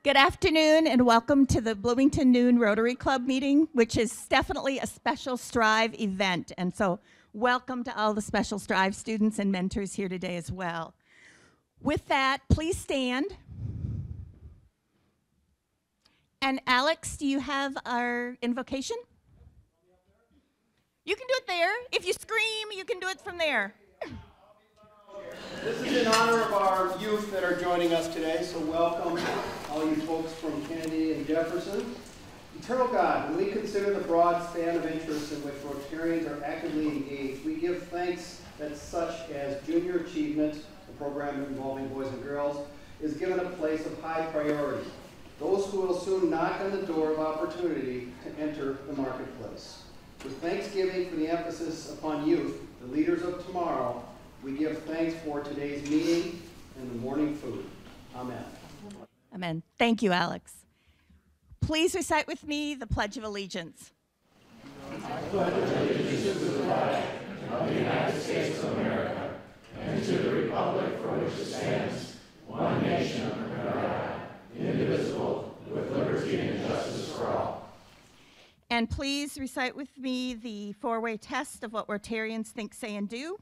Good afternoon and welcome to the Bloomington Noon Rotary Club meeting, which is definitely a special Strive event. And so welcome to all the special Strive students and mentors here today as well. With that, please stand. And Alex, do you have our invocation? You can do it there. If you scream, you can do it from there. This is in honor of our youth that are joining us today, so welcome all you folks from Kennedy and Jefferson. Eternal God, when we consider the broad span of interests in which Rotarians are actively engaged, we give thanks that such as junior achievement, a program involving boys and girls, is given a place of high priority. Those who will soon knock on the door of opportunity to enter the marketplace. With thanksgiving for the emphasis upon youth, the leaders of tomorrow, we give thanks for today's meeting and the morning food. Amen. Amen. Thank you, Alex. Please recite with me the Pledge of Allegiance. I pledge allegiance to the flag of the United States of America and to the republic for which it stands, one nation under God, indivisible, with liberty and justice for all. And please recite with me the four-way test of what Rotarians think, say, and do.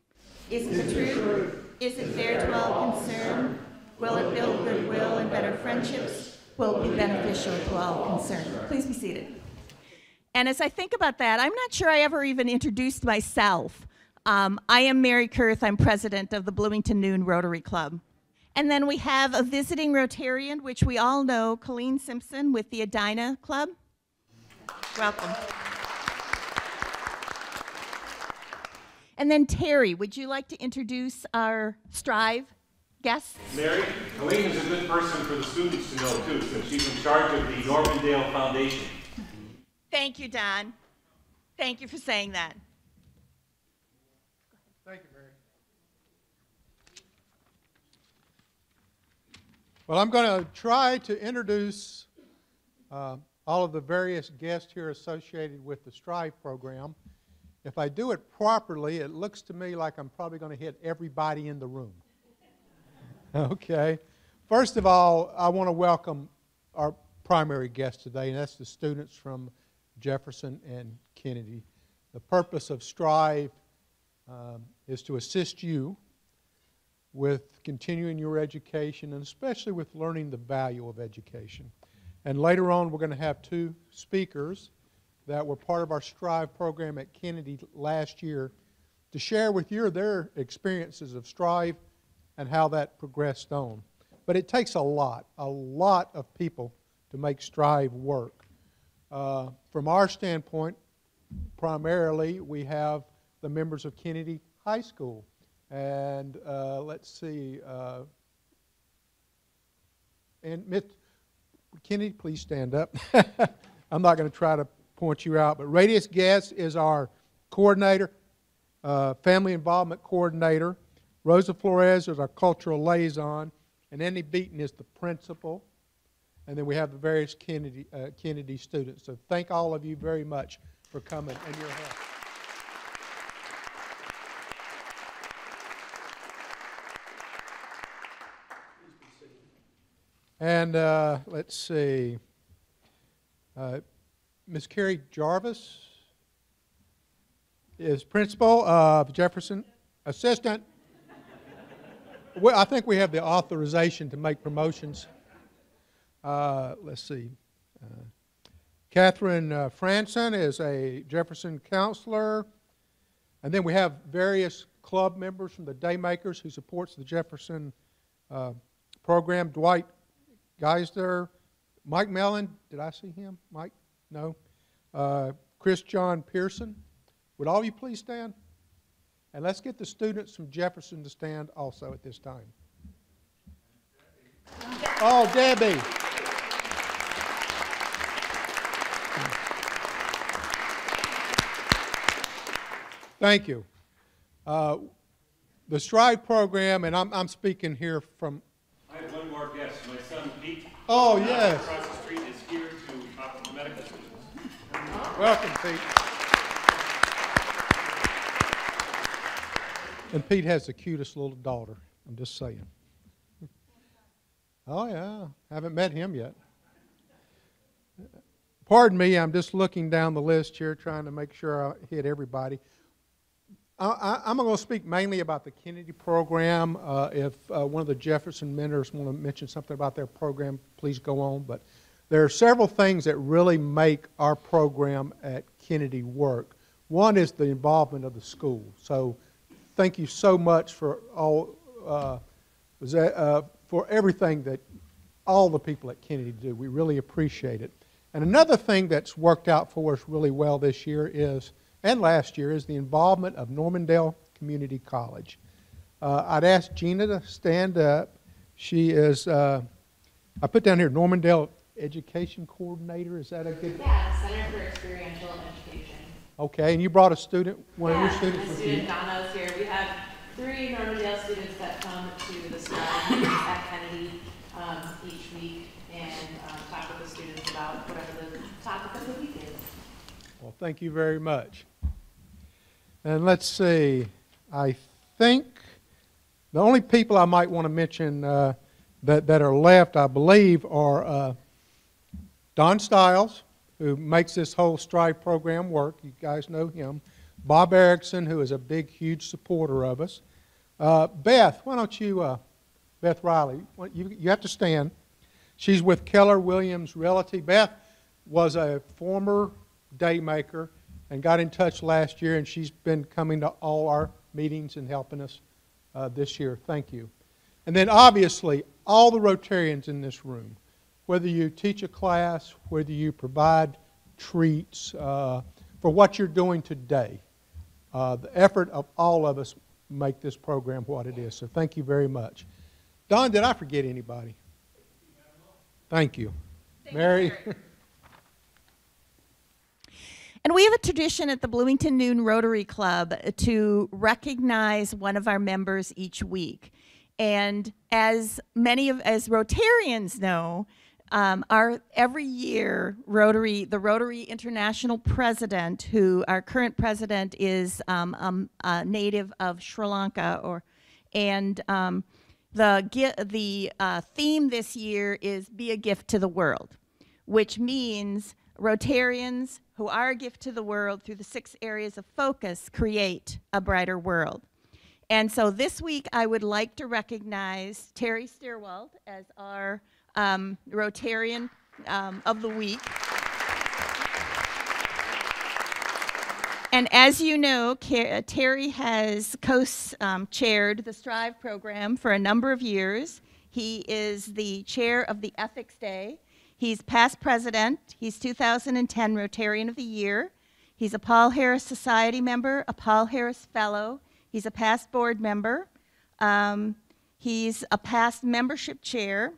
Is it true? Is it fair to all concerned? Will it build goodwill and better friendships? Will it be beneficial to all concerned? Please be seated. And as I think about that, I'm not sure I ever even introduced myself. I am Mary Kurth. I'm president of the Bloomington Noon Rotary Club. And then we have a visiting Rotarian, which we all know, Colleen Simpson with the Edina Club. Welcome. And then Terry, would you like to introduce our Strive guests? Mary, Colleen is a good person for the students to know too, since she's in charge of the Normandale Foundation. Thank you, Don. Thank you for saying that. Thank you, Mary. Well, I'm going to try to introduce all of the various guests here associated with the Strive program. If I do it properly, it looks to me like I'm probably going to hit everybody in the room. Okay. First of all, I want to welcome our primary guest today, and that's the students from Jefferson and Kennedy. The purpose of Strive is to assist you with continuing your education, and especially with learning the value of education. And later on, we're going to have two speakers that were part of our Strive program at Kennedy last year to share with you their experiences of Strive and how that progressed on. But it takes a lot of people to make Strive work. From our standpoint, primarily, we have the members of Kennedy High School. And let's see, and Ms. Kennedy, please stand up. I'm not going to try to point you out, but Radius Guest is our coordinator, family involvement coordinator. Rosa Flores is our cultural liaison, and Andy Beaton is the principal. And then we have the various Kennedy students. So thank all of you very much for coming and your help. And let's see. Ms. Carrie Jarvis is principal of Jefferson, assistant. Well, I think we have the authorization to make promotions. Let's see. Catherine Franson is a Jefferson counselor. And then we have various club members from the Daymakers who supports the Jefferson program. Dwight Geisler, Mike Mellon, did I see him? Mike? No. Chris John Pearson. Would all of you please stand? And let's get the students from Jefferson to stand also at this time. Oh, Debbie. Thank you. The Strive program, and I'm speaking here from... I have one more guest. My son, Pete. Oh, yes. Across the street is here to talk to the medical students. Welcome, Pete. And Pete has the cutest little daughter. I'm just saying. Oh, yeah. Haven't met him yet. pardon me, I'm just looking down the list here, trying to make sure I hit everybody. I'm going to speak mainly about the Kennedy program. If one of the Jefferson mentors want to mention something about their program, please go on. But there are several things that really make our program at Kennedy work. One is the involvement of the school. So thank you so much for all for everything that all the people at Kennedy do. We really appreciate it. And another thing that's worked out for us really well this year is, and last year, is the involvement of Normandale Community College. I'd ask Gina to stand up. She is, I put down here, Normandale Education Coordinator. Is that a good? Yeah, Center for Experiential Education. Okay, and you brought a student, one of your students with you? Student Donna is here. We have 3 Normandale students that come to the Scribe meetings at Kennedy each week and talk with the students about whatever the topic of the week is. Well, thank you very much. And let's see, I think the only people I might want to mention that are left, I believe, are Don Stiles, who makes this whole Strive program work. You guys know him. Bob Erickson, who is a big, huge supporter of us. Beth, why don't you, Beth Riley, you have to stand. She's with Keller Williams Realty. Beth was a former daymaker and got in touch last year, and she's been coming to all our meetings and helping us this year. Thank you. And then obviously, all the Rotarians in this room, whether you teach a class, whether you provide treats, for what you're doing today, the effort of all of us make this program what it is. So thank you very much. Don, did I forget anybody? Thank you. Mary? And we have a tradition at the Bloomington Noon Rotary Club to recognize one of our members each week. And as Rotarians know, every year, the Rotary International President, our current president is a native of Sri Lanka, the theme this year is Be a Gift to the World, which means Rotarians who are a gift to the world through the 6 areas of focus create a brighter world. And so this week I would like to recognize Terry Steerwald as our Rotarian of the Week. And as you know, Terry has co-chaired the Strive program for a number of years. He is the chair of the Ethics Day. He's past president. He's 2010 Rotarian of the Year. He's a Paul Harris Society member, a Paul Harris Fellow. He's a past board member. He's a past membership chair.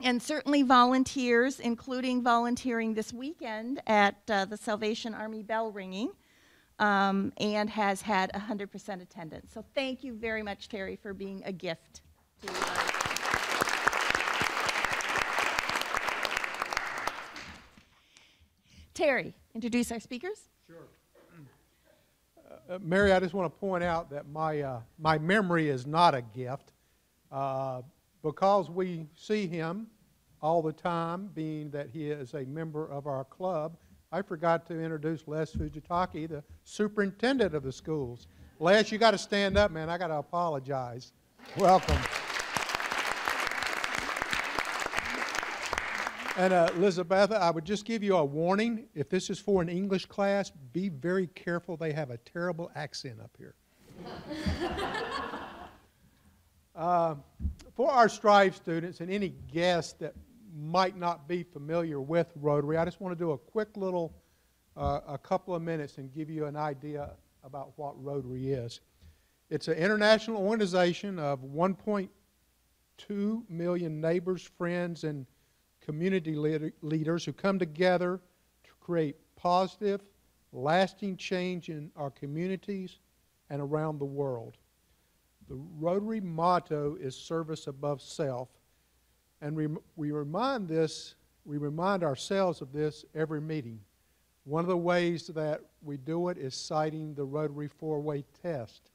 And certainly volunteers, including volunteering this weekend at the Salvation Army bell ringing, and has had 100% attendance. So thank you very much, Terry, for being a gift to us. Terry, introduce our speakers. Sure. Mary, I just want to point out that my memory is not a gift. Because we see him all the time, being that he is a member of our club, I forgot to introduce Les Fujitaki, the superintendent of the schools. Les, you got to stand up, man. I got to apologize. Welcome. And Elizabeth, I would just give you a warning. If this is for an English class, be very careful. They have a terrible accent up here. For our Strive students and any guests that might not be familiar with Rotary, I just want to do a quick little, a couple of minutes and give you an idea about what Rotary is. It's an international organization of 1.2 million neighbors, friends, and community leaders who come together to create positive, lasting change in our communities and around the world. The Rotary motto is service above self, and we remind ourselves of this every meeting. One of the ways that we do it is citing the Rotary four-way test.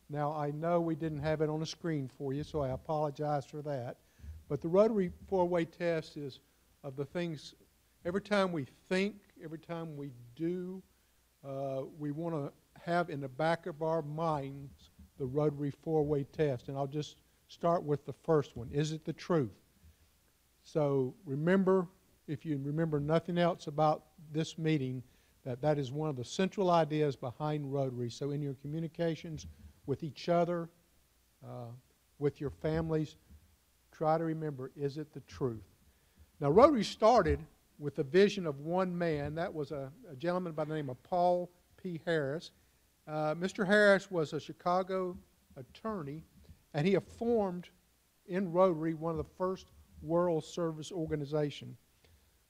Now, I know we didn't have it on the screen for you, so I apologize for that. But the Rotary four-way test is of the things, Every time we think, every time we do, we want to have in the back of our minds the Rotary four-way test. And I'll just start with the first one. Is it the truth? So remember, if you remember nothing else about this meeting, that is one of the central ideas behind Rotary. So in your communications with each other, with your families, try to remember, is it the truth? Now, Rotary started with the vision of one man. That was a gentleman by the name of Paul P. Harris. Mr. Harris was a Chicago attorney, and he formed in Rotary one of the first World Service organization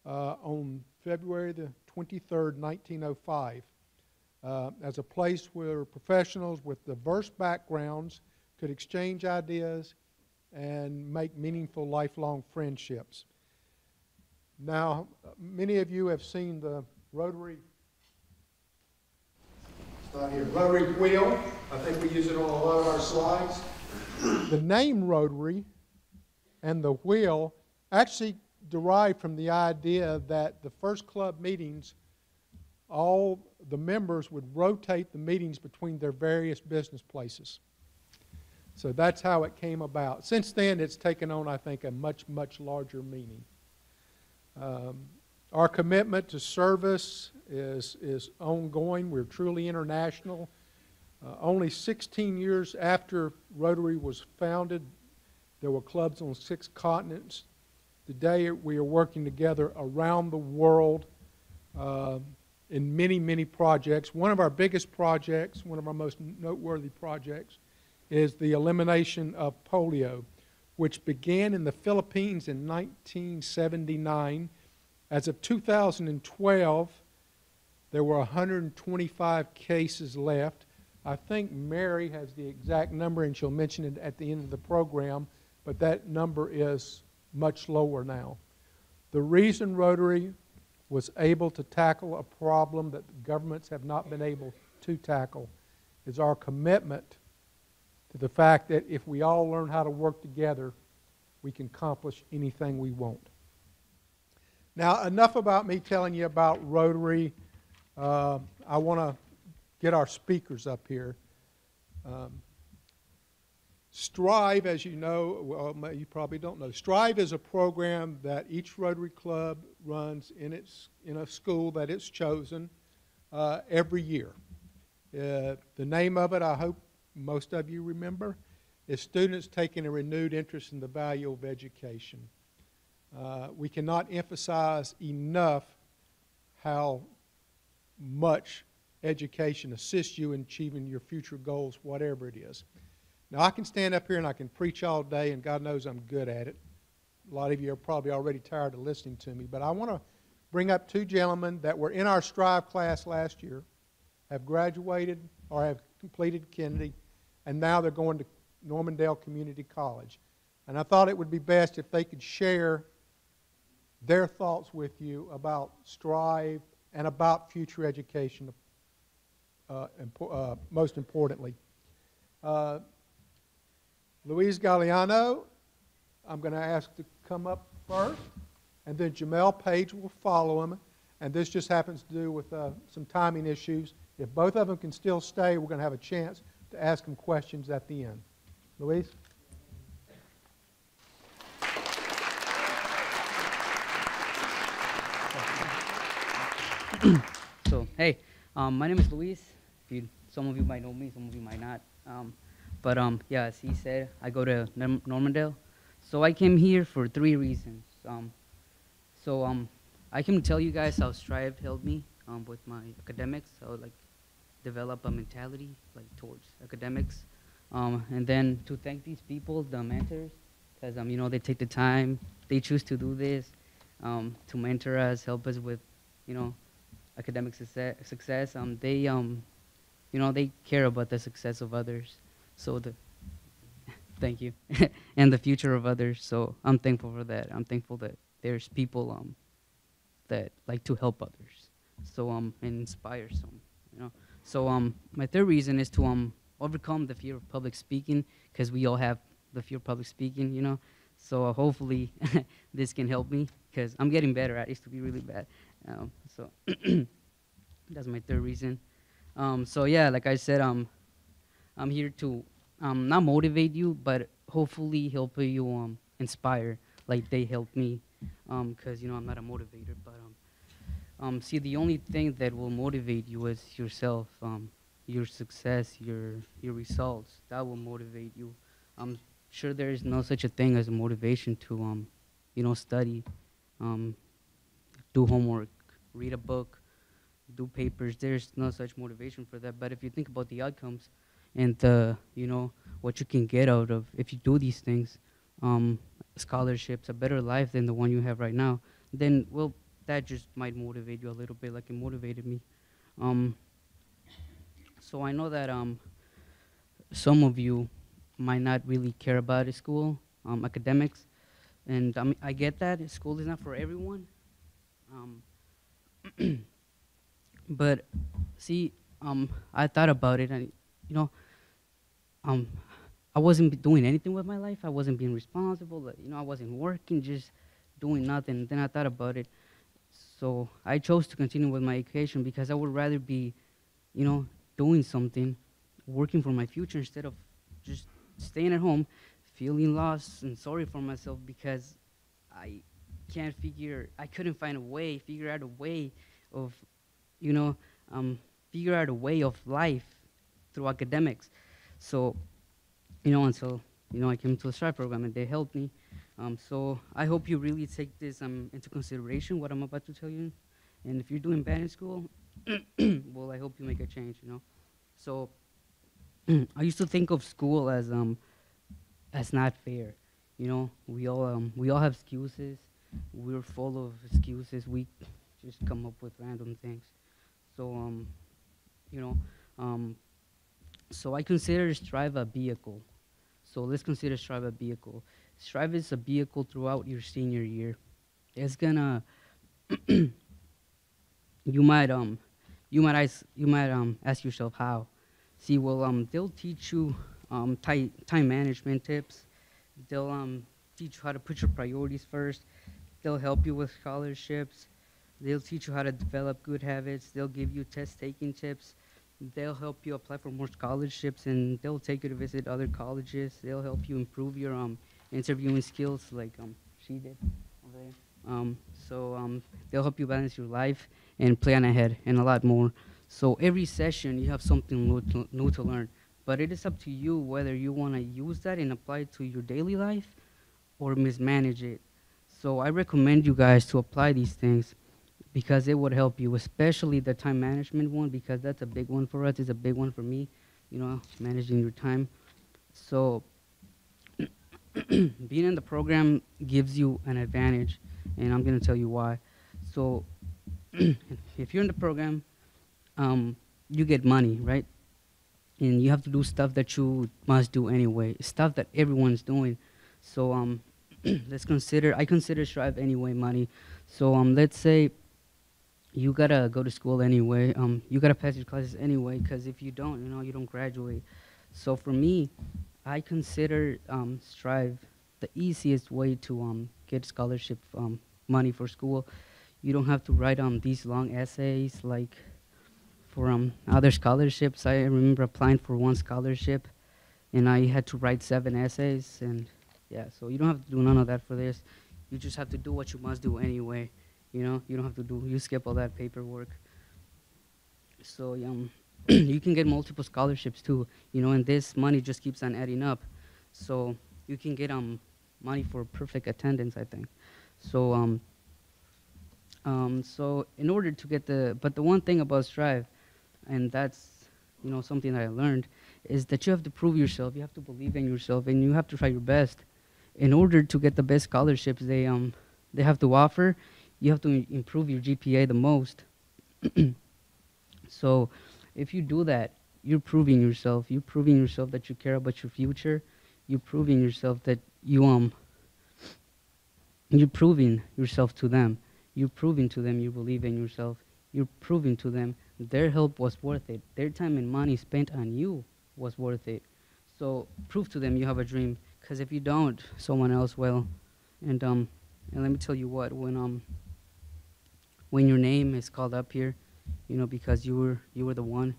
on February the 23rd, 1905, as a place where professionals with diverse backgrounds could exchange ideas and make meaningful lifelong friendships. Now, many of you have seen the Rotary wheel. I think we use it on a lot of our slides. The name Rotary and the wheel actually derived from the idea that the first club meetings, all the members would rotate the meetings between their various business places. So that's how it came about. Since then, it's taken on, I think, a much, much larger meaning. Our commitment to service is ongoing. We're truly international. Only 16 years after Rotary was founded, there were clubs on 6 continents. Today, we are working together around the world in many, many projects. One of our biggest projects, one of our most noteworthy projects, is the elimination of polio, which began in the Philippines in 1979. As of 2012, there were 125 cases left. I think Mary has the exact number, and she'll mention it at the end of the program, but that number is much lower now. The reason Rotary was able to tackle a problem that governments have not been able to tackle is our commitment to the fact that if we all learn how to work together, we can accomplish anything we want. Now, enough about me telling you about Rotary. I want to get our speakers up here. Strive, as you know, well, you probably don't know, Strive is a program that each Rotary Club runs in a school that it's chosen every year. The name of it, I hope most of you remember, is Students Taking a Renewed Interest in the Value of Education. We cannot emphasize enough how much education assists you in achieving your future goals, whatever it is. Now, I can stand up here and I can preach all day, and God knows I'm good at it. A lot of you are probably already tired of listening to me, but I want to bring up 2 gentlemen that were in our Strive class last year, have graduated or have completed Kennedy, and now they're going to Normandale Community College. And I thought it would be best if they could share their thoughts with you about Strive and about future education, most importantly. Luis Galeno, I'm going to ask to come up first, and then Jamal Page will follow him, and this just happens to do with some timing issues. If both of them can still stay, we're going to have a chance to ask them questions at the end. Luis? So, hey, my name is Luis. Some of you might know me, some of you might not. Yeah, as he said, I go to Normandale. So I came here for 3 reasons. I can tell you guys how Strive helped me with my academics. So like develop a mentality like towards academics, and then to thank these people, the mentors, because you know, they take the time, they choose to do this to mentor us, help us with, you know, academic success. They you know, they care about the success of others. So thank you, and the future of others. So I'm thankful for that. I'm thankful that there's people that like to help others, so and inspire some, you know. So my 3rd reason is to overcome the fear of public speaking, because we all have the fear of public speaking, you know. So hopefully this can help me because I'm getting better. I used to be really bad. So that's my third reason. So yeah, like I said, I'm here to not motivate you, but hopefully help you inspire, like they helped me. Because I'm not a motivator, but see, the only thing that will motivate you is yourself, your success, your results. That will motivate you. I'm sure there is no such a thing as a motivation to study, um, do homework, read a book, do papers. There's no such motivation for that. But if you think about the outcomes and what you can get out of if you do these things, scholarships, a better life than the one you have right now, then well, that just might motivate you a little bit, like it motivated me. So I know that some of you might not really care about school, academics, and I get that school is not for everyone. But see, I thought about it, and um, I wasn't doing anything with my life. I wasn't being responsible. I wasn't working, just doing nothing. Then I thought about it. So I chose to continue with my education because I would rather be, doing something, working for my future instead of just staying at home, feeling lost and sorry for myself because I couldn't figure out a way of, figure out a way of life through academics. So, until, I came to the STRIVE program and they helped me. So I hope you really take this into consideration, what I'm about to tell you. And if you're doing bad in school, well, I hope you make a change, So I used to think of school as not fair. We all have excuses. We're full of excuses. We just come up with random things. So so I consider STRIVE a vehicle. So let's consider STRIVE a vehicle. STRIVE is a vehicle throughout your senior year. It's gonna you might ask yourself how. See, well, they'll teach you time management tips. They'll teach you how to put your priorities first. They'll help you with scholarships. They'll teach you how to develop good habits. They'll give you test-taking tips. They'll help you apply for more scholarships, and they'll take you to visit other colleges. They'll help you improve your interviewing skills, like she did over there. So they'll help you balance your life and plan ahead, and a lot more. So every session, you have something new to learn. But it is up to you whether you want to use that and apply it to your daily life or mismanage it. So I recommend you guys to apply these things because it would help you, especially the time management one, because that's a big one for us. It's a big one for me, managing your time. So being in the program gives you an advantage, and I'm going to tell you why. So if you're in the program, you get money, right? And you have to do stuff that you must do anyway, stuff that everyone's doing. So I consider STRIVE anyway money. So let's say you gotta go to school anyway. You gotta pass your classes anyway, because if you don't, you don't graduate. So for me, I consider STRIVE the easiest way to get scholarship money for school. You don't have to write these long essays like for other scholarships. I remember applying for one scholarship, and I had to write 7 essays, and yeah, so you don't have to do none of that for this. You just have to do what you must do anyway. You don't have to you skip all that paperwork. So you can get multiple scholarships too, and this money just keeps on adding up. So you can get money for perfect attendance, I think. So so in order to get but the one thing about STRIVE, and that's something that I learned, is that you have to prove yourself. You have to believe in yourself, and you have to try your best. In order to get the best scholarships they have to offer, you have to improve your GPA the most. So if you do that, you're proving yourself. You're proving yourself that you care about your future. You're proving yourself that you're proving yourself to them. You're proving to them you believe in yourself. You're proving to them their help was worth it. Their time and money spent on you was worth it. So prove to them you have a dream, because if you don't, someone else will. And let me tell you what, when your name is called up here, you know, because you were the one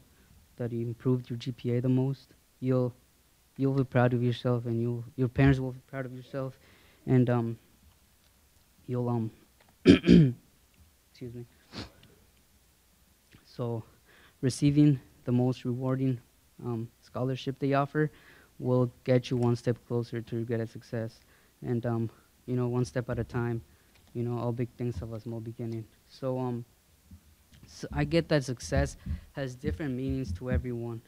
that improved your GPA the most, you'll be proud of yourself, and your parents will be proud of yourself, and you'll excuse me. So receiving the most rewarding scholarship they offer will get you one step closer to get a success. And you know, one step at a time. You know, all big things have a small beginning. So so I get that success has different meanings to everyone.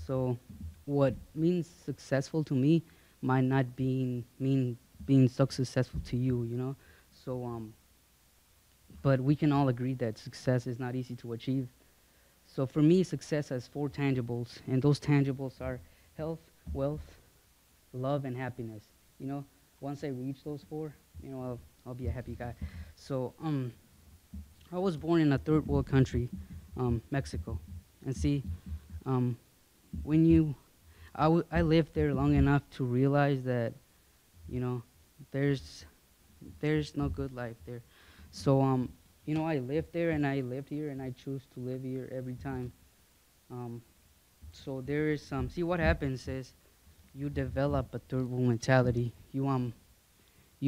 So what means successful to me might not mean being so successful to you, you know? So but we can all agree that success is not easy to achieve. So for me, success has 4 tangibles, and those tangibles are health, wealth, love, and happiness. You know, once I reach those 4, you know, I'll be a happy guy. So I was born in a third world country, Mexico, and see, when I lived there long enough to realize that, you know, there's no good life there. So you know, I lived there and I lived here, and I choose to live here every time. So there is see, what happens is you develop a third world mentality. You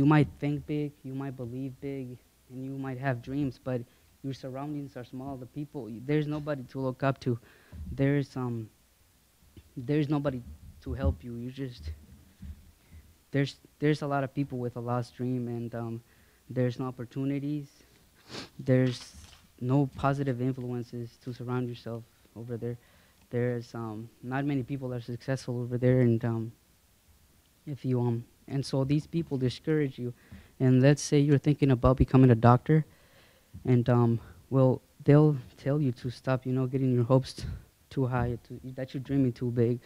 might think big, you might believe big, and you might have dreams, but your surroundings are small. The people, there's nobody to look up to. There's nobody to help you. You just there's a lot of people with a lost dream, and there's no opportunities. There's no positive influences to surround yourself over there. There's not many people are successful over there, and if you and so these people discourage you. And let's say you're thinking about becoming a doctor, and well, they'll tell you to stop, you know, getting your hopes too high, that you're dreaming too big.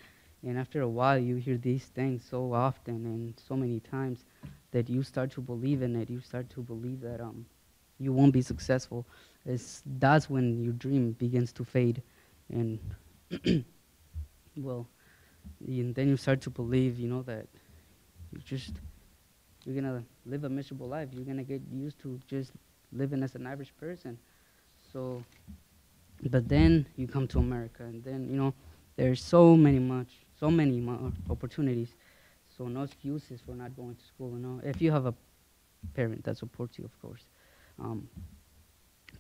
And after a while, you hear these things so often and so many times that you start to believe in it. You start to believe that you won't be successful. That's when your dream begins to fade, and well, and then you start to believe, you know, that you're gonna live a miserable life. You're gonna get used to just living as an average person. So, but then you come to America, and then, you know, there's so many more opportunities. So no excuses for not going to school, you know, if you have a parent that supports you, of course.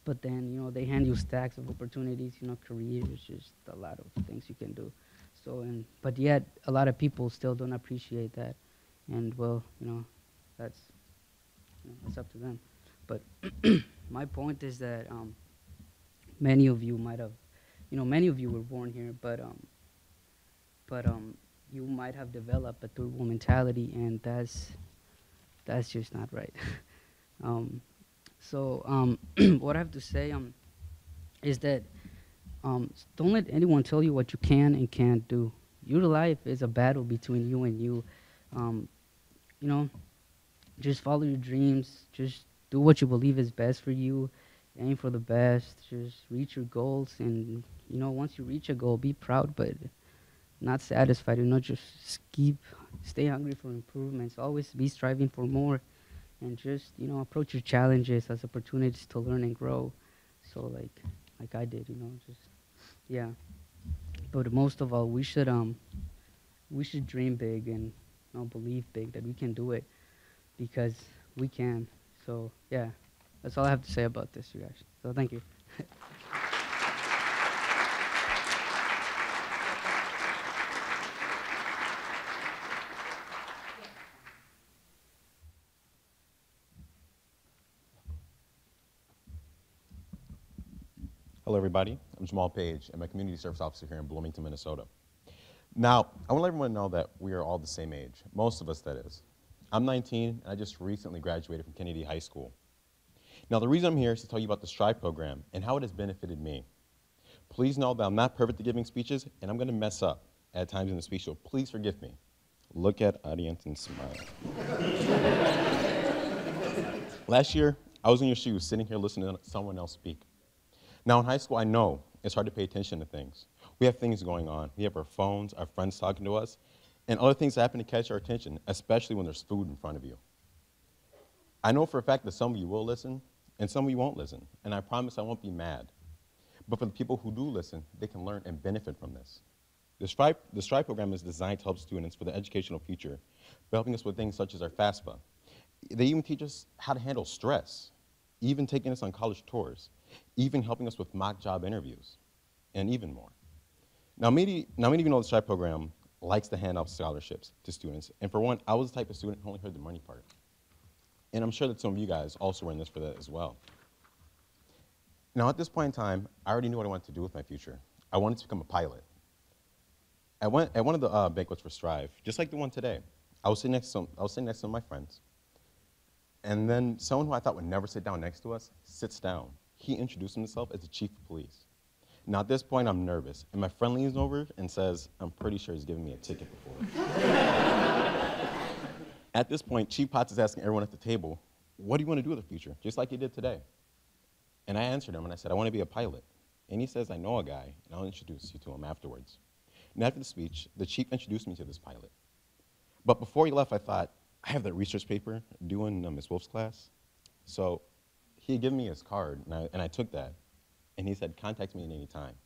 But then, you know, they hand you stacks of opportunities, you know, careers, just a lot of things you can do. So, but yet a lot of people still don't appreciate that. And well, you know, that's up to them. But my point is that many of you might have, you know, many of you were born here, but you might have developed a third world mentality, and that's just not right. So what I have to say is that don't let anyone tell you what you can and can't do. Your life is a battle between you and you. You know, just follow your dreams. Just do what you believe is best for you. Aim for the best. Just reach your goals, and you know, once you reach a goal, be proud, but not satisfied. You know, just stay hungry for improvements. Always be striving for more, and just, you know, approach your challenges as opportunities to learn and grow. So like I did, you know, just yeah. But most of all, we should dream big and, you know, believe big that we can do it, because we can. So yeah, that's all I have to say about this, you guys. So thank you. Hello, everybody. I'm Jamal Page. I'm a community service officer here in Bloomington, Minnesota. Now, I want to let everyone know that we are all the same age. Most of us, that is. I'm 19, and I just recently graduated from Kennedy High School. Now, the reason I'm here is to tell you about the STRIVE program and how it has benefited me. Please know that I'm not perfect at giving speeches, and I'm going to mess up at times in the speech, so please forgive me. Look at audience and smile. Last year, I was in your shoes, sitting here listening to someone else speak. Now, in high school, I know it's hard to pay attention to things. We have things going on. We have our phones, our friends talking to us, and other things happen to catch our attention, especially when there's food in front of you. I know for a fact that some of you will listen, and some of you won't listen, and I promise I won't be mad. But for the people who do listen, they can learn and benefit from this. The STRIVE program is designed to help students for the educational future by helping us with things such as our FAFSA. They even teach us how to handle stress, even taking us on college tours, even helping us with mock job interviews, and even more. Now many of you know the STRIVE program likes to hand out scholarships to students, and for one, I was the type of student who only heard the money part. And I'm sure that some of you guys also were in this for that as well. Now at this point in time, I already knew what I wanted to do with my future. I wanted to become a pilot. At one of the banquets for STRIVE, just like the one today, I was sitting next to some of my friends, and then someone who I thought would never sit down next to us sits down. He introduced himself as the chief of police. Now at this point, I'm nervous, and my friend leans over and says, "I'm pretty sure he's given me a ticket before." At this point, Chief Potts is asking everyone at the table, "What do you want to do with the future?" Just like he did today. And I answered him, and I said, "I want to be a pilot." And he says, "I know a guy, and I'll introduce you to him afterwards." And after the speech, the chief introduced me to this pilot. But before he left, I thought, I have that research paper due in Ms. Wolf's class. So he had given me his card, and I took that. And he said, "Contact me at any time."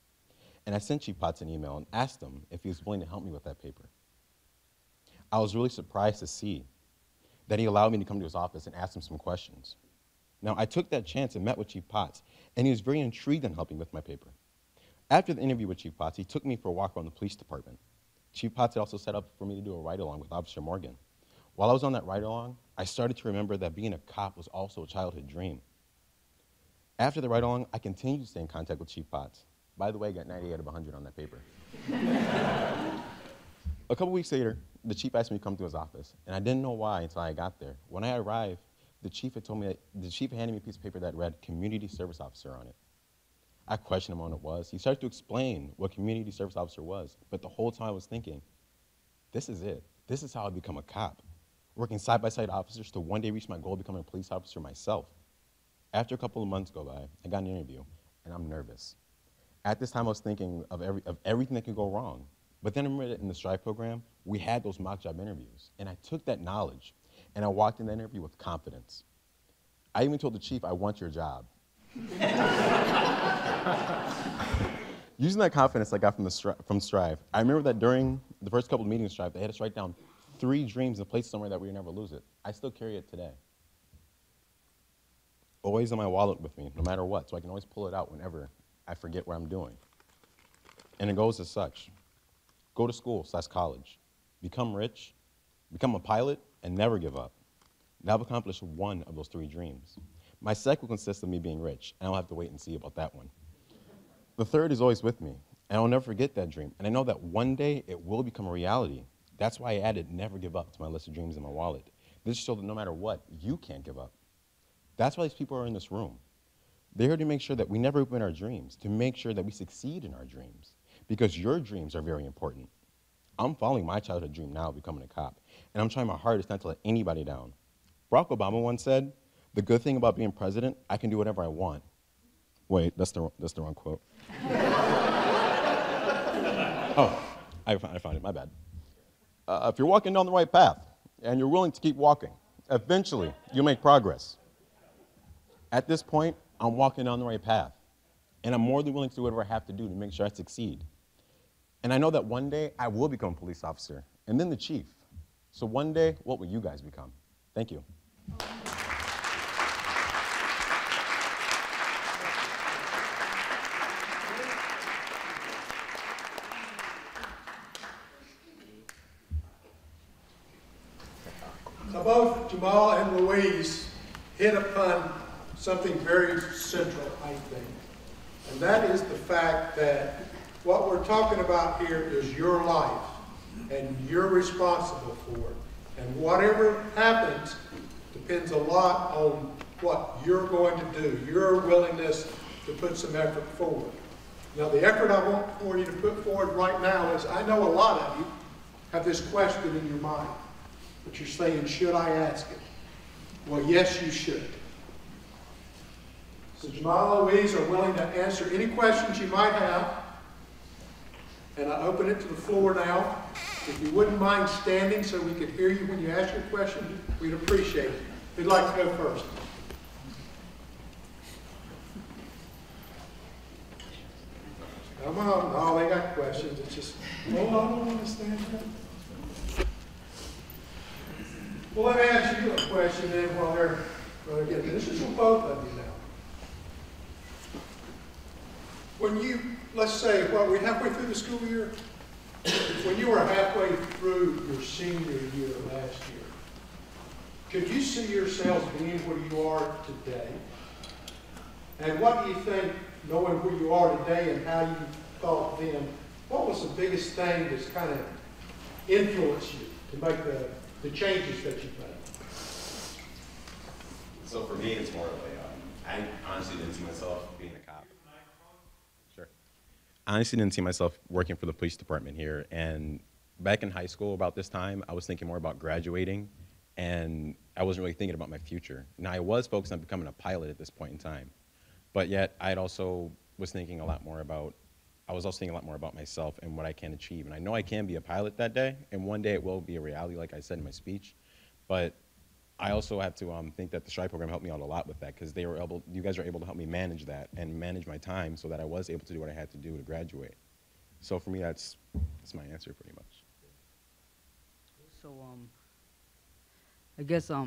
And I sent Chief Potts an email and asked him if he was willing to help me with that paper. I was really surprised to see that he allowed me to come to his office and ask him some questions. Now, I took that chance and met with Chief Potts, and he was very intrigued in helping with my paper. After the interview with Chief Potts, he took me for a walk around the police department. Chief Potts had also set up for me to do a ride-along with Officer Morgan. While I was on that ride-along, I started to remember that being a cop was also a childhood dream. After the ride-along, I continued to stay in contact with Chief Potts. By the way, I got 98 out of 100 on that paper. A couple weeks later, the chief asked me to come to his office, and I didn't know why until I got there. When I arrived, the chief had handed me a piece of paper that read Community Service Officer on it. I questioned him on what it was. He started to explain what Community Service Officer was, but the whole time I was thinking, this is it. This is how I become a cop, working side-by-side officers to one day reach my goal of becoming a police officer myself. After a couple of months go by, I got an interview, and I'm nervous. At this time, I was thinking of everything that could go wrong. But then I remember that in the STRIVE program, we had those mock job interviews, and I took that knowledge, and I walked in that interview with confidence. I even told the chief, "I want your job." Using that confidence I got from STRIVE, I remember that during the first couple of meetings of STRIVE, they had us write down 3 dreams and place somewhere that we would never lose it. I still carry it today. Always in my wallet with me, no matter what, so I can always pull it out whenever I forget what I'm doing. And it goes as such. Go to school/college, become rich, become a pilot, and never give up. Now I've accomplished one of those 3 dreams. My second will consist of me being rich, and I'll have to wait and see about that one. The third is always with me, and I'll never forget that dream. And I know that one day it will become a reality. That's why I added never give up to my list of dreams in my wallet. This shows that no matter what, you can't give up. That's why these people are in this room. They're here to make sure that we never open our dreams, to make sure that we succeed in our dreams, because your dreams are very important. I'm following my childhood dream now of becoming a cop, and I'm trying my hardest not to let anybody down. Barack Obama once said, "The good thing about being president, I can do whatever I want." Wait, that's the wrong quote. Oh, I found it, my bad. If you're walking down the right path, and you're willing to keep walking, eventually you'll make progress. At this point, I'm walking down the right path, and I'm more than willing to do whatever I have to do to make sure I succeed. And I know that one day I will become a police officer, and then the chief. So one day, what will you guys become? Thank you. Now, both Jamal and Louise hit upon something very central, I think. And that is the fact that what we're talking about here is your life, and you're responsible for it. And whatever happens depends a lot on what you're going to do, your willingness to put some effort forward. Now, the effort I want for you to put forward right now is, I know a lot of you have this question in your mind, but you're saying, should I ask it? Well, yes, you should. So Jamal and Louise are willing to answer any questions you might have. And I open it to the floor now. If you wouldn't mind standing so we could hear you when you ask your question, we'd appreciate it. Who'd like to go first? Come on. No, they got questions. It's just, oh, I don't want to stand up. Well, let me ask you a question then while they're getting this. This is for both of you now. When you, let's say, well, we're halfway through the school year. When you were halfway through your senior year last year, could you see yourselves being where you are today? And what do you think, knowing where you are today and how you thought then, what was the biggest thing that's kind of influenced you to make the changes that you've made? So for me, it's more of a, I honestly didn't see myself being a cop. Sure. I honestly didn't see myself working for the police department here. And back in high school about this time, I was thinking more about graduating, and I wasn't really thinking about my future. Now, I was focused on becoming a pilot at this point in time, but yet I also was thinking a lot more about, myself and what I can achieve. And I know I can be a pilot that day, and one day it will be a reality, like I said in my speech. But I also have to think that the Strive program helped me out a lot with that, because you guys were able to help me manage that and manage my time so that I was able to do what I had to do to graduate. So for me, that's my answer pretty much. So, I guess, I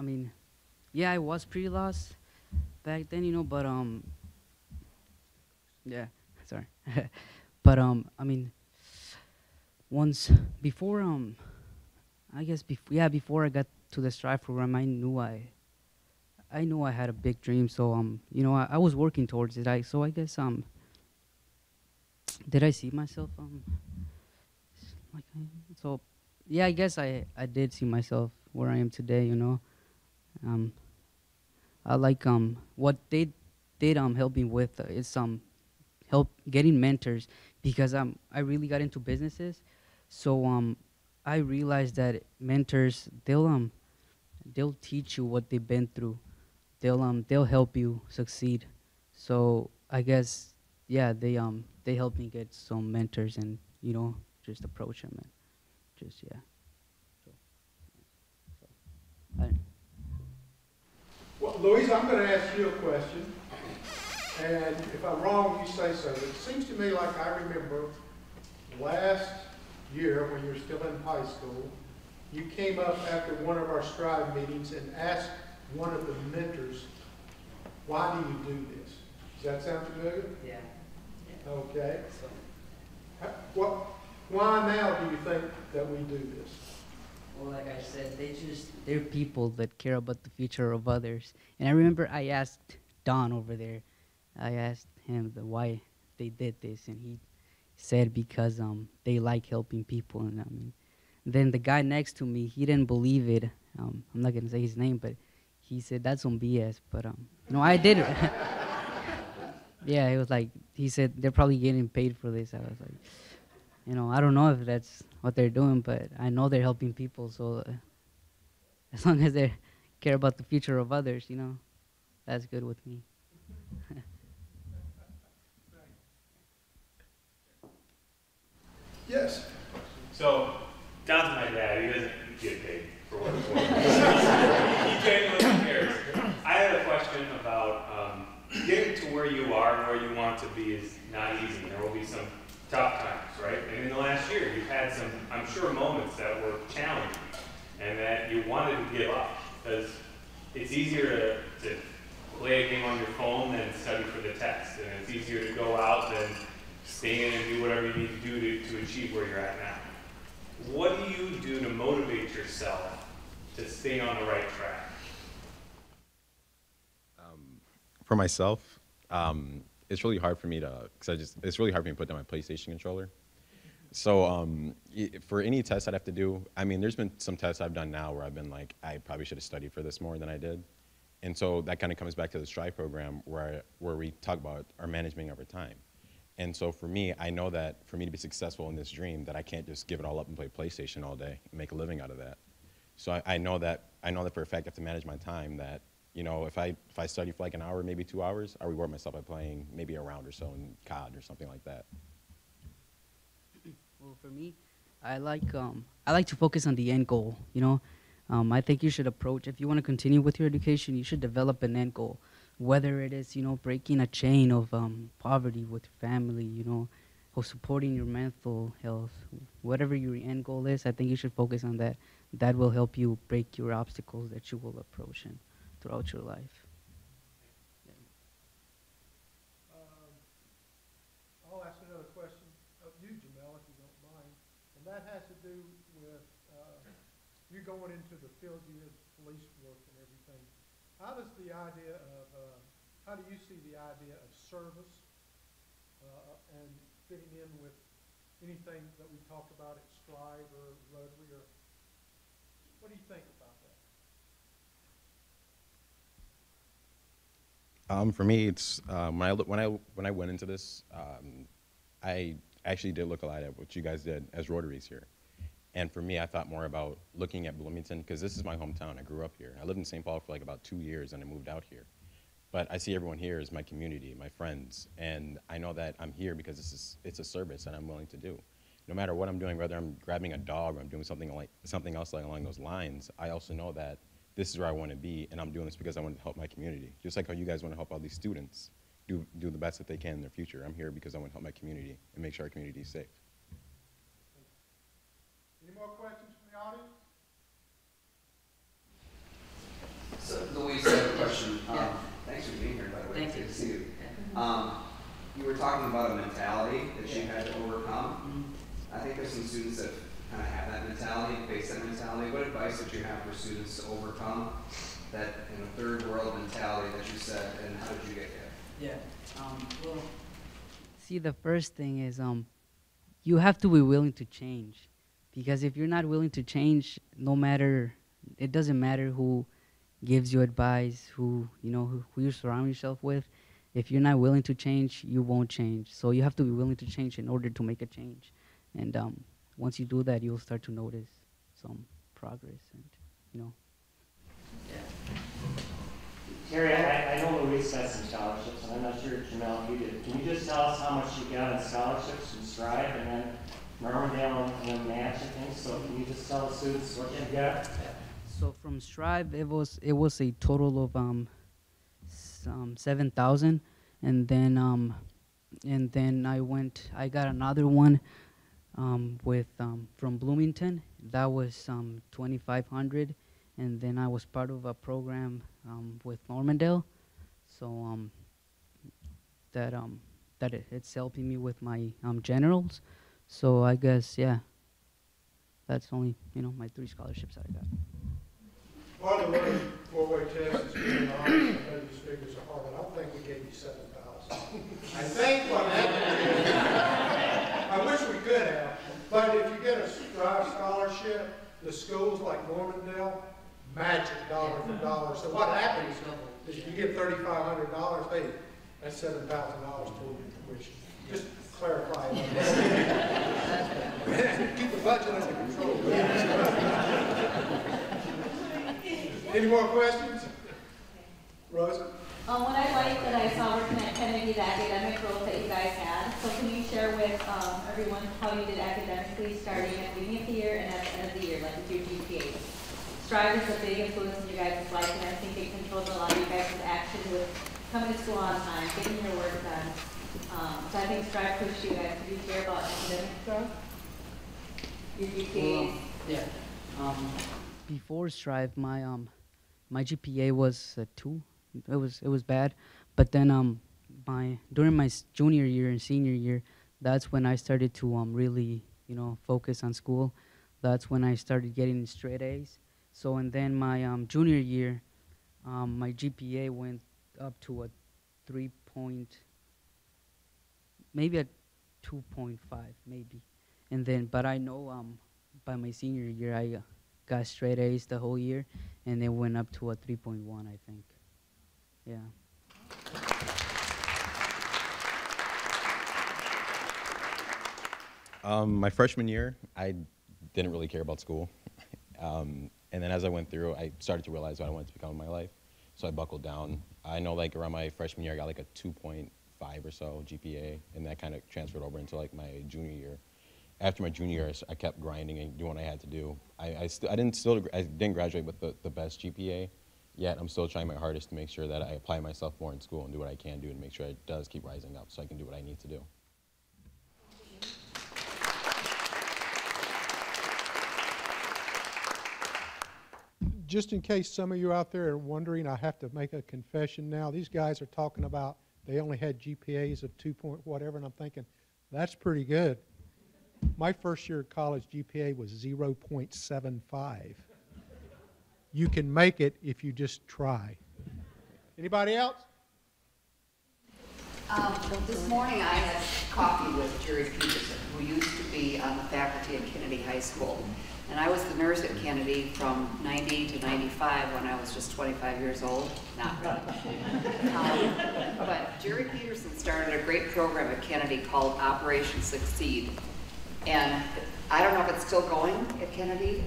mean, yeah, I was pretty lost back then, you know, but, yeah, sorry. But, I mean, before I got to the Strive program, I knew I had a big dream, so, you know, I was working towards it. I guess, did I see myself, so, yeah, I guess I did see myself where I am today, you know. I like, what they did, help me with is, help getting mentors, because, I really got into businesses, so, I realized that mentors, they'll teach you what they've been through. They'll help you succeed. So I guess, yeah, they helped me get some mentors, and, you know, just approach them and just, yeah. Well, Louise, I'm going to ask you a question, and if I'm wrong, you say so. It seems to me like I remember last year when you were still in high school, you came up after one of our Strive meetings and asked one of the mentors, why do you do this? Does that sound familiar? Yeah. Okay. Why now do you think that we do this? Well, like I said, they're people that care about the future of others. And I remember I asked Don over there, I asked him why they did this, and he said because they like helping people. And I mean, then the guy next to me, he didn't believe it. I'm not gonna say his name, but he said that's some BS. But no, I did it. Yeah, it was like, he said they're probably getting paid for this. I was like, you know, I don't know if that's what they're doing, but I know they're helping people. So as long as they care about the future of others, you know, that's good with me. Yes. So, Don's my dad. He doesn't get paid for what he's doing. He genuinely cares. I have a question about getting to where you are and where you want to be is not easy. There will be some tough times, right? And in the last year, you've had some, I'm sure, moments that were challenging and that you wanted to give up, because it's easier to play a game on your phone than study for the test, and it's easier to go out than stay in and do whatever you need to do to achieve where you're at now. What do you do to motivate yourself to stay on the right track? For myself, it's really hard for me to, it's really hard for me to put down my PlayStation controller. So for any test I'd have to do, I mean, there's been some tests I've done now where I've been like, I probably should have studied for this more than I did. And so that kind of comes back to the Strive program where we talk about our management of our time. And so for me, I know that for me to be successful in this dream, that I can't just give it all up and play PlayStation all day and make a living out of that. So I know that for a fact I have to manage my time, that, you know, if I study for like an hour, maybe 2 hours, I reward myself by playing maybe a round or so in COD or something like that. Well, for me, I like to focus on the end goal. You know, I think you should approach, if you want to continue with your education, you should develop an end goal, whether it is, you know, breaking a chain of poverty with your family, you know, or supporting your mental health, whatever your end goal is. I think you should focus on that. That will help you break your obstacles that you will approach in throughout your life. I'll ask another question of you, Jamal, if you don't mind, and that has to do with you going into the field, you did police work and everything. How does the idea of, how do you see the idea of service and fitting in with anything that we talked about at Strive or Rotary, or what do you think about that? For me, it's when I went into this, I actually did look a lot at what you guys did as Rotaries here. And for me, I thought more about looking at Bloomington, because this is my hometown. I grew up here. I lived in St. Paul for like about 2 years, and I moved out here. But I see everyone here as my community, my friends, and I know that I'm here because it's a service that I'm willing to do. No matter what I'm doing, whether I'm grabbing a dog or I'm doing something else like along those lines, I also know that this is where I want to be, and I'm doing this because I want to help my community. Just like how you guys want to help all these students do the best that they can in their future. I'm here because I want to help my community and make sure our community is safe. Any more questions from the audience? So, Luis, I have a question. Thanks for being here, by the way. Thank It's you. good to see you. You were talking about a mentality that you had to overcome. I think there's some students that kind of have that mentality, face that mentality. What advice would you have for students to overcome that third world mentality that you said, and how did you get there? Yeah. Well, see, the first thing is you have to be willing to change, because if you're not willing to change, it doesn't matter who gives you advice, who you surround yourself with. If you're not willing to change, you won't change. So you have to be willing to change in order to make a change. And once you do that, you'll start to notice some progress. And Terry, I know Luis got some scholarships, and I'm not sure, Jamal, if you did. Can you just tell us how much you got in scholarships from Strive and then Normandale and then match and things? So can you just tell the students what you got? so from Strive, it was a total of 7,000, and then I got another one with from Bloomington. That was 2,500, and then I was part of a program with Normandale, so it's helping me with my generals. So I guess that's only my 3 scholarships that I got. Part of the four-way test is being honest. I know these figures are hard, but I don't think we gave you 7,000. I think what happened is, I wish we could have, but if you get a Strive scholarship, the schools like Normandale match it dollar for dollar. So what happens is if you get $3,500, hey, that's $7,000 toward your tuition. Just clarify it. Keep the budget under control. Any more questions? Rosa? What I liked that I saw working at Kennedy, the academic growth that you guys had. So can you share with everyone how you did academically starting at the beginning of the year and at the end of the year, like with your GPA? Strive is a big influence in your guys' life, and I think it controls a lot of you guys' action with coming to school on time, getting your work done. So I think Strive pushed you guys. Did you care about academic growth? Your GPAs? Well, before Strive, my GPA was a 2. It was bad, but then during my junior year and senior year, that's when I started to really focus on school. That's when I started getting straight A's. So and then my junior year, my GPA went up to a 3 point, maybe a 2.5 maybe, and then but I know by my senior year I got straight A's the whole year, and it went up to a 3.1, I think. Yeah. My freshman year, I didn't really care about school. And then as I went through, I started to realize what I wanted to become in my life. So I buckled down. I know like around my freshman year, I got like a 2.5 or so GPA, and that kind of transferred over into like my junior year. after my junior year, I kept grinding and doing what I had to do. I didn't graduate with the best GPA, yet I'm still trying my hardest to make sure that I apply myself more in school and do what I can do and make sure it does keep rising up so I can do what I need to do. Just in case some of you out there are wondering, I have to make a confession now. These guys are talking about they only had GPAs of 2 point whatever, and I'm thinking, that's pretty good. My first year of college GPA was 0.75. You can make it if you just try. Anybody else? This morning I had coffee with Jerry Peterson, who used to be on the faculty at Kennedy High School. And I was the nurse at Kennedy from 90 to 95 when I was just 25 years old. Not really. But Jerry Peterson started a great program at Kennedy called Operation Succeed. And I don't know if it's still going at Kennedy.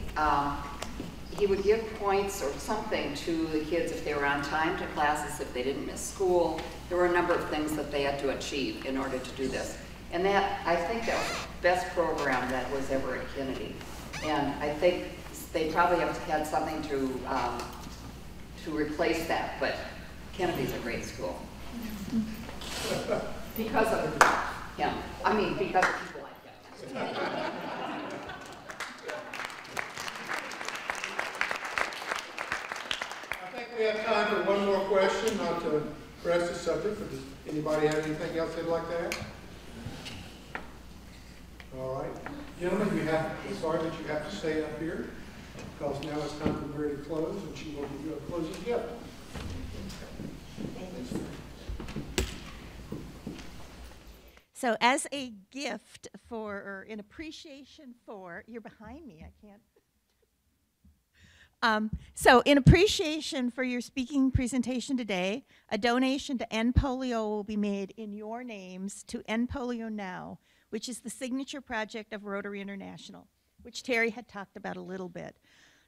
He would give points or something to the kids if they were on time to classes, if they didn't miss school. There were a number of things that they had to achieve in order to do this. And I think that was the best program that was ever at Kennedy. And I think they probably have had something to replace that, but Kennedy's a great school. Because of him. I mean, because of people like him. I think we have time for one more question, not to press the subject, but does anybody have anything else they'd like to ask? All right. Gentlemen, sorry that you have to stay up here, because now it's time for Mary to close, and she will give you a closing gift. So as a gift for, or in appreciation for, you're behind me, I can't. So in appreciation for your speaking presentation today, a donation to End Polio will be made in your names to End Polio Now, which is the signature project of Rotary International, which Terry had talked about a little bit.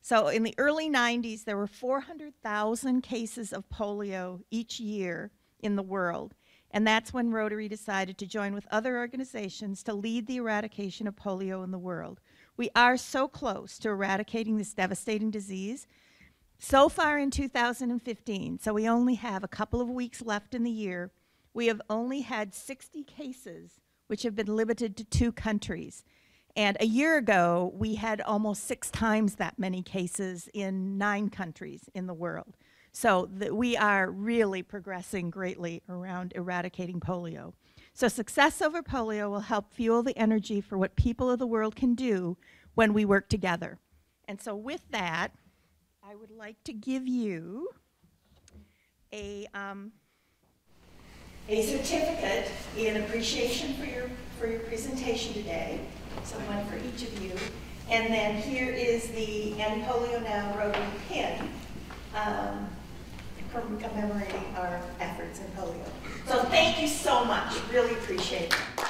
So in the early 90s, there were 400,000 cases of polio each year in the world. And that's when Rotary decided to join with other organizations to lead the eradication of polio in the world. We are so close to eradicating this devastating disease. So far in 2015, so we only have a couple of weeks left in the year, we have only had 60 cases which have been limited to 2 countries. And a year ago, we had almost 6 times that many cases in 9 countries in the world. So we are really progressing greatly around eradicating polio. So success over polio will help fuel the energy for what people of the world can do when we work together. And so with that, I would like to give you a certificate in appreciation for your presentation today, so one for each of you. And then here is the End Polio Now Rotary pin commemorating our efforts in polio. So thank you so much. Really appreciate it.